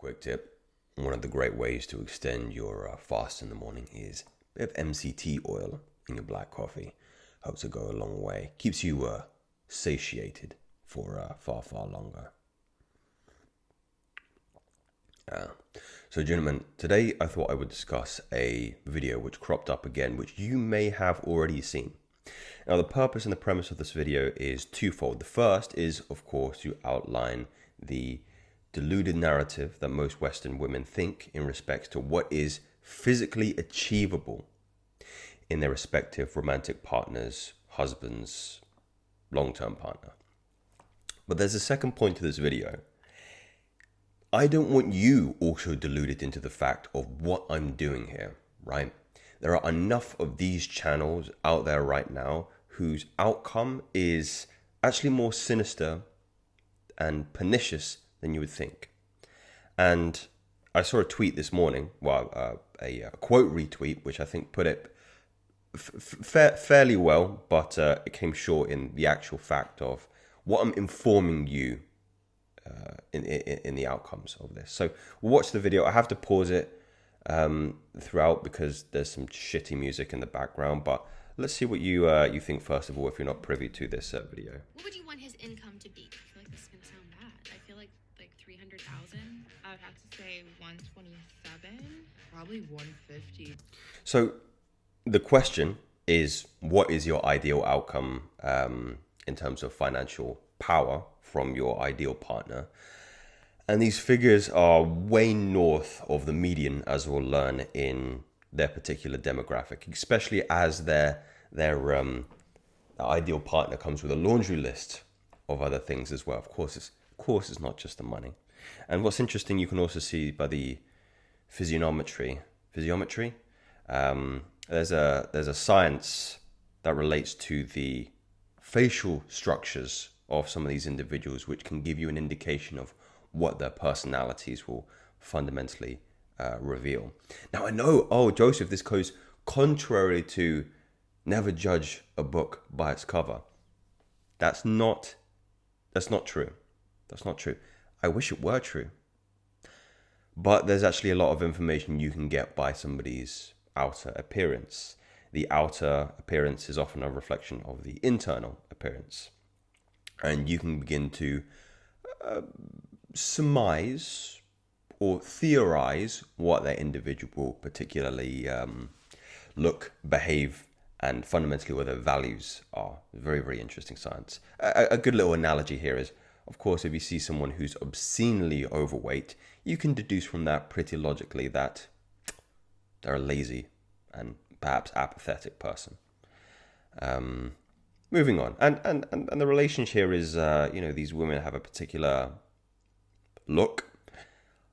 Quick tip. One of the great ways to extend your fast in the morning is a bit of MCT oil in your black coffee. Helps to go a long way. Keeps you satiated for far, far longer. So gentlemen, today I thought I would discuss a video which cropped up again, which you may have already seen. Now the purpose and the premise of this video is twofold. The first is, of course, to outline the deluded narrative that most Western women think in respect to what is physically achievable in their respective romantic partners, husbands, long-term partner. But there's a second point to this video. I don't want you also deluded into the fact of what I'm doing here, right? There are enough of these channels out there right now whose outcome is actually more sinister and pernicious than you would think. And I saw a tweet this morning, a quote retweet, which I think put it fairly well, but it came short in the actual fact of what I'm informing you in the outcomes of this. So we'll watch the video. I have to pause it throughout because there's some shitty music in the background, but let's see what you think first of all if you're not privy to this video. What would you want his income to be? I feel like this is gonna sound bad. I feel like 300,000. I would have to say 127, probably 150. So the question is, what is your ideal outcome in terms of financial power from your ideal partner? And these figures are way north of the median, as we'll learn, in their particular demographic, especially as their ideal partner comes with a laundry list of other things as well. Of course, it's not just the money. And what's interesting, you can also see by the physiognometry. There's a science that relates to the facial structures of some of these individuals, which can give you an indication of what their personalities will fundamentally reveal. Now I know, Joseph, this goes contrary to never judge a book by its cover. That's not true. That's not true. I wish it were true. But there's actually a lot of information you can get by somebody's outer appearance. The outer appearance is often a reflection of the internal appearance. And you can begin to surmise or theorize what that individual will particularly look, behave, and fundamentally what their values are. Very, very interesting science. A good little analogy here is, of course, if you see someone who's obscenely overweight, you can deduce from that pretty logically that they're a lazy and perhaps apathetic person. Moving on, and the relationship here is, these women have a particular look.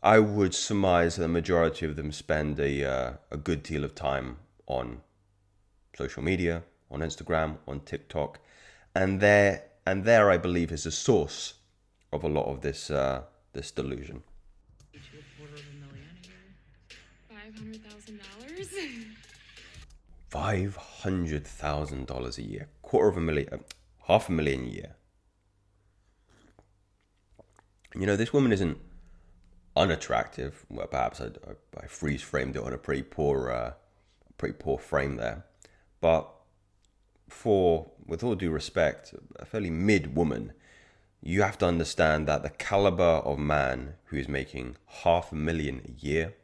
I would surmise that the majority of them spend a good deal of time on social media, on Instagram, on TikTok, and there I believe is the source of a lot of this delusion. $500,000. $500,000 a year, $250,000, $500,000 a year. This woman isn't unattractive. Well, perhaps I freeze framed it on a pretty poor frame there. But with all due respect, a fairly mid woman, you have to understand that the caliber of man who is making $500,000 a year,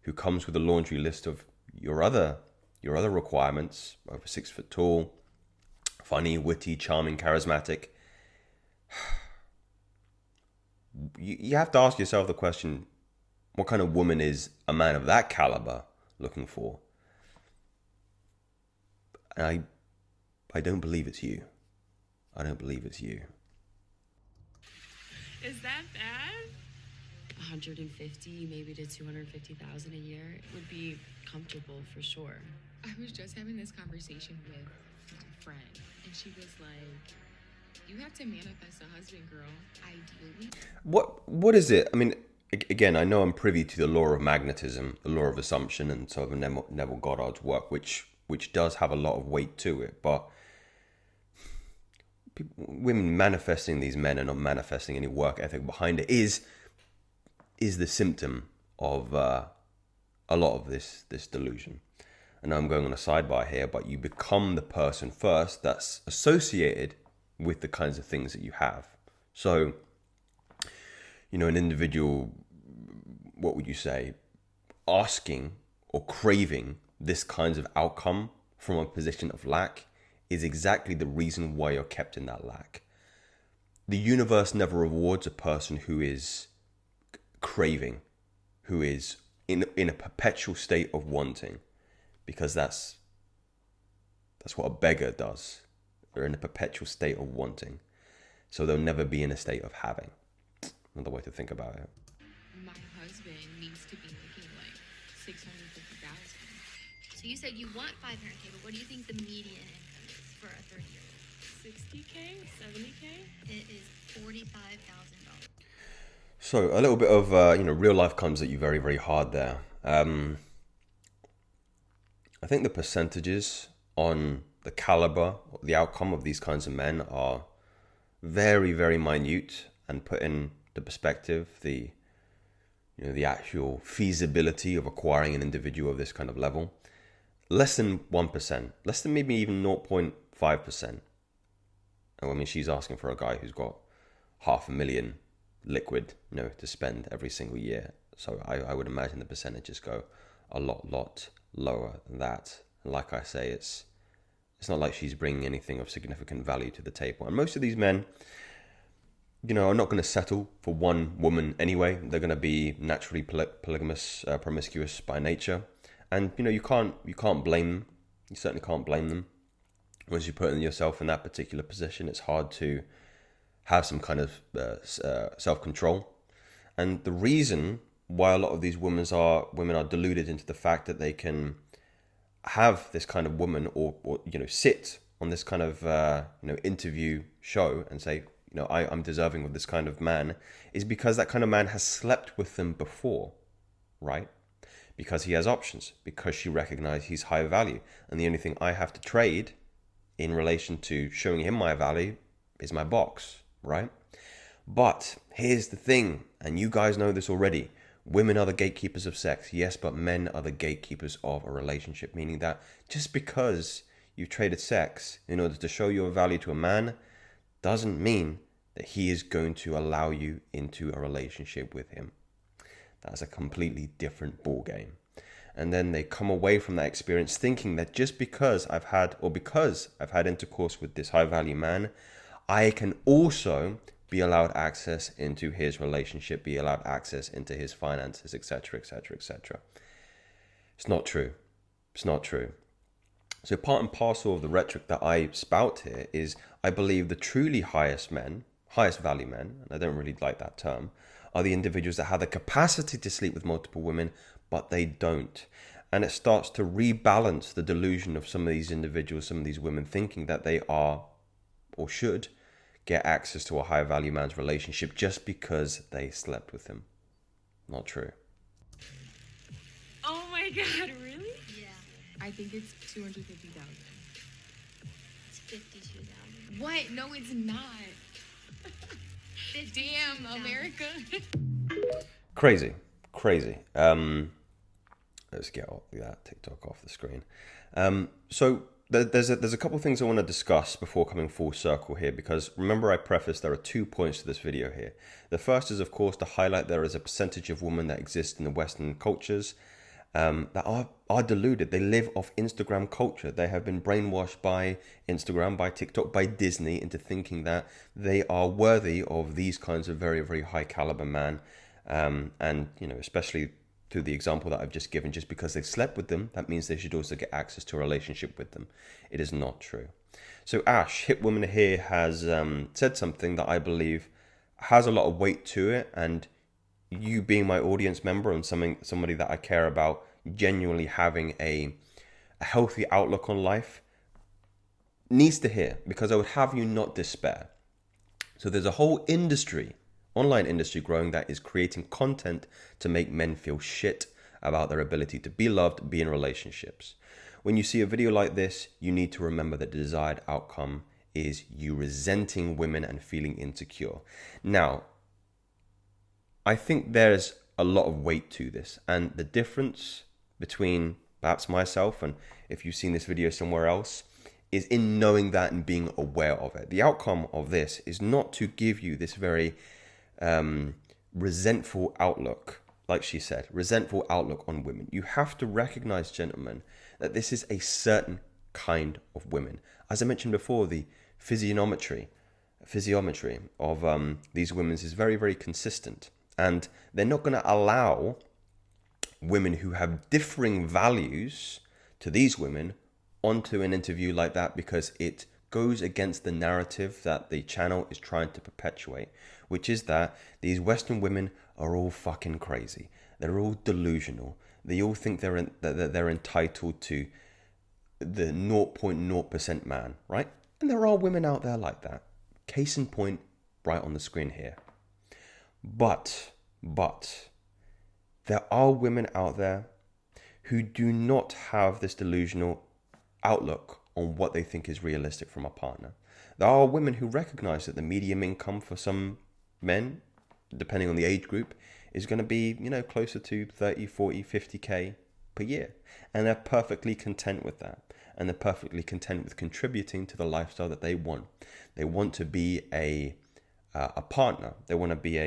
who comes with a laundry list of your other requirements, over 6 foot tall, funny, witty, charming, charismatic. You have to ask yourself the question, what kind of woman is a man of that caliber looking for? And I don't believe it's you. I don't believe it's you. Is that bad? 150, maybe to 250,000 a year would be comfortable for sure. I was just having this conversation with my friend, and she was like, you have to manifest a husband, girl, ideally. What is it? I mean, again, I know I'm privy to the law of magnetism, the law of assumption, and sort of Neville Goddard's work, which does have a lot of weight to it. But women manifesting these men and not manifesting any work ethic behind it is is the symptom of a lot of this delusion. And I'm going on a sidebar here, but you become the person first that's associated with the kinds of things that you have. So, an individual, what would you say, asking or craving this kinds of outcome from a position of lack is exactly the reason why you're kept in that lack. The universe never rewards a person who is craving, who is in a perpetual state of wanting, because that's what a beggar does. They're in a perpetual state of wanting, so they'll never be in a state of having. Another way to think about it. My husband needs to be making like 650,000. So you said you want 500K, but what do you think the median income is for a 30-year-old? 60K, 70K. It is $45,000. So a little bit of real life comes at you very, very hard there. I think the percentages on the caliber, the outcome of these kinds of men are very, very minute, and put in the perspective, the actual feasibility of acquiring an individual of this kind of level, less than 1%, less than maybe even 0.5%. I mean, she's asking for a guy who's got $500,000 liquid, to spend every single year. So I would imagine the percentages go a lot lower than that. And like I say, it's not like she's bringing anything of significant value to the table. And most of these men, are not going to settle for one woman anyway. They're going to be naturally polygamous, promiscuous by nature. And, you can't blame them. You certainly can't blame them. Once you put yourself in that particular position, it's hard to have some kind of self-control. And the reason why a lot of these women are deluded into the fact that they can have this kind of woman or sit on this kind of interview show and say, I'm deserving of this kind of man, is because that kind of man has slept with them before, right? Because he has options, because she recognizes he's high value, and the only thing I have to trade in relation to showing him my value is my box, right? But here's the thing, and you guys know this already. Women are the gatekeepers of sex, yes, but men are the gatekeepers of a relationship, meaning that just because you've traded sex in order to show your value to a man doesn't mean that he is going to allow you into a relationship with him. That's a completely different ball game. And then they come away from that experience thinking that just because I've had intercourse with this high value man, I can also be allowed access into his relationship, be allowed access into his finances, etc., etc., etc. It's not true. It's not true. So part and parcel of the rhetoric that I spout here is I believe the truly highest value men, and I don't really like that term, are the individuals that have the capacity to sleep with multiple women, but they don't. And it starts to rebalance the delusion of some of these individuals, some of these women, thinking that they are or should get access to a high value man's relationship just because they slept with him. Not true. Oh my God, really? Yeah, I think it's 250,000. it's 52,000. What? No, it's not. Damn, America. Crazy. Let's get that TikTok off the screen. So there's a couple of things I want to discuss before coming full circle here, because remember I prefaced there are 2 points to this video here. The first is, of course, to highlight there is a percentage of women that exist in the Western cultures that are deluded. They live off Instagram culture. They have been brainwashed by Instagram, by TikTok, by Disney into thinking that they are worthy of these kinds of very, very high caliber man. And, especially through the example that I've just given, just because they've slept with them, that means they should also get access to a relationship with them. It is not true. So Ash, Hit Woman here, has said something that I believe has a lot of weight to it, and you being my audience member and somebody that I care about genuinely having a healthy outlook on life needs to hear, because I would have you not despair. So there's a whole online industry growing that is creating content to make men feel shit about their ability to be loved, be in relationships. When you see a video like this, you need to remember that the desired outcome is you resenting women and feeling insecure. Now, I think there's a lot of weight to this. And the difference between perhaps myself and if you've seen this video somewhere else is in knowing that and being aware of it. The outcome of this is not to give you this very resentful outlook, like she said, resentful outlook on women. You have to recognize, gentlemen, that this is a certain kind of women. As I mentioned before, the physiognometry of these women is very, very consistent. And they're not going to allow women who have differing values to these women onto an interview like that, because it goes against the narrative that the channel is trying to perpetuate, which is that these Western women are all fucking crazy. They're all delusional. They all think they're entitled to the 0.0% man, right? And there are women out there like that. Case in point, right on the screen here. But there are women out there who do not have this delusional outlook on what they think is realistic from a partner. There are women who recognize that the median income for some men, depending on the age group, is going to be, closer to 30, 40, 50k per year. And they're perfectly content with that. And they're perfectly content with contributing to the lifestyle that they want. They want to be a partner. They want to be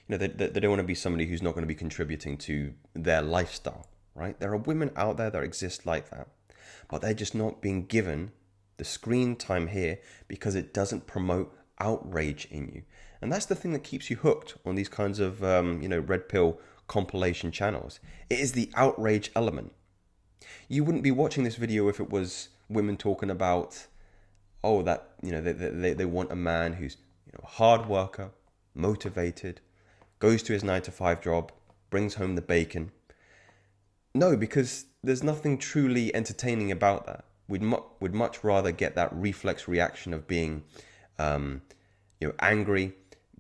they don't want to be somebody who's not going to be contributing to their lifestyle, right? There are women out there that exist like that, but they're just not being given the screen time here because it doesn't promote outrage in you. And that's the thing that keeps you hooked on these kinds of, red pill compilation channels. It is the outrage element. You wouldn't be watching this video if it was women talking about, they want a man who's, a hard worker, motivated, goes to his 9-to-5 job, brings home the bacon. No, because there's nothing truly entertaining about that. We'd much rather get that reflex reaction of being, angry,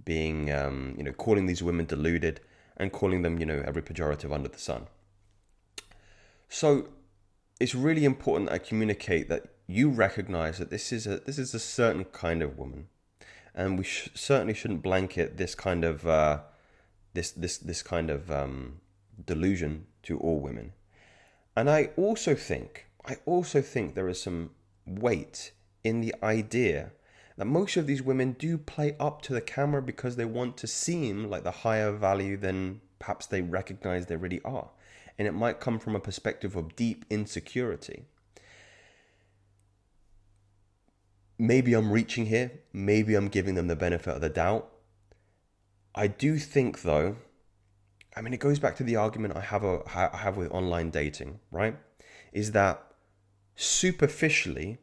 being, calling these women deluded, and calling them, every pejorative under the sun. So it's really important that I communicate that you recognize that this is a certain kind of woman, and we certainly shouldn't blanket this kind of this kind of delusion to all women. And I also think there is some weight in the idea that most of these women do play up to the camera because they want to seem like the higher value than perhaps they recognize they really are. And it might come from a perspective of deep insecurity. Maybe I'm reaching here. Maybe I'm giving them the benefit of the doubt. I do think, though, it goes back to the argument I have with online dating, right? Is that superficially,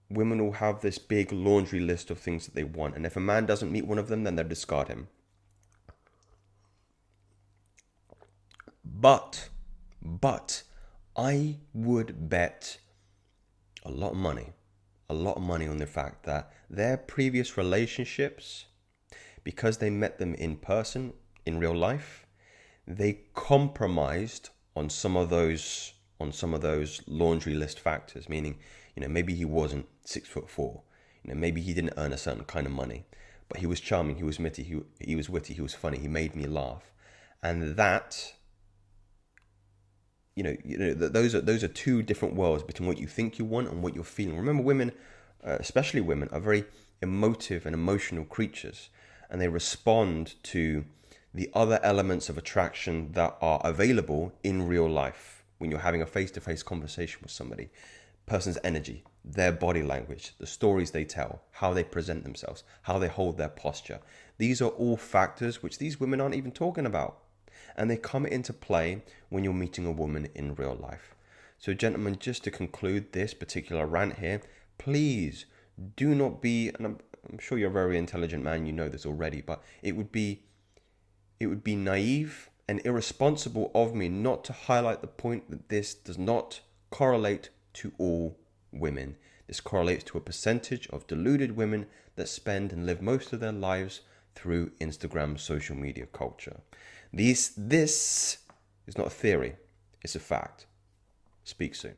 women will have this big laundry list of things that they want. And if a man doesn't meet one of them, then they'll discard him. But I would bet a lot of money on the fact that their previous relationships, because they met them in person, in real life, they compromised on some of those laundry list factors. Meaning, maybe he wasn't 6'4", maybe he didn't earn a certain kind of money, but he was charming, he was witty, he was funny, he made me laugh, and that. Those are two different worlds between what you think you want and what you're feeling. Remember, women, especially women, are very emotive and emotional creatures, and they respond to the other elements of attraction that are available in real life when you're having a face-to-face conversation with somebody. Person's energy, their body language, the stories they tell, how they present themselves, how they hold their posture. These are all factors which these women aren't even talking about. And they come into play when you're meeting a woman in real life. So, gentlemen, just to conclude this particular rant here, please do not be, and I'm sure you're a very intelligent man, you know this already, but it would be naive and irresponsible of me not to highlight the point that this does not correlate to all women. This correlates to a percentage of deluded women that spend and live most of their lives through Instagram social media culture. This is not a theory, it's a fact. Speak soon.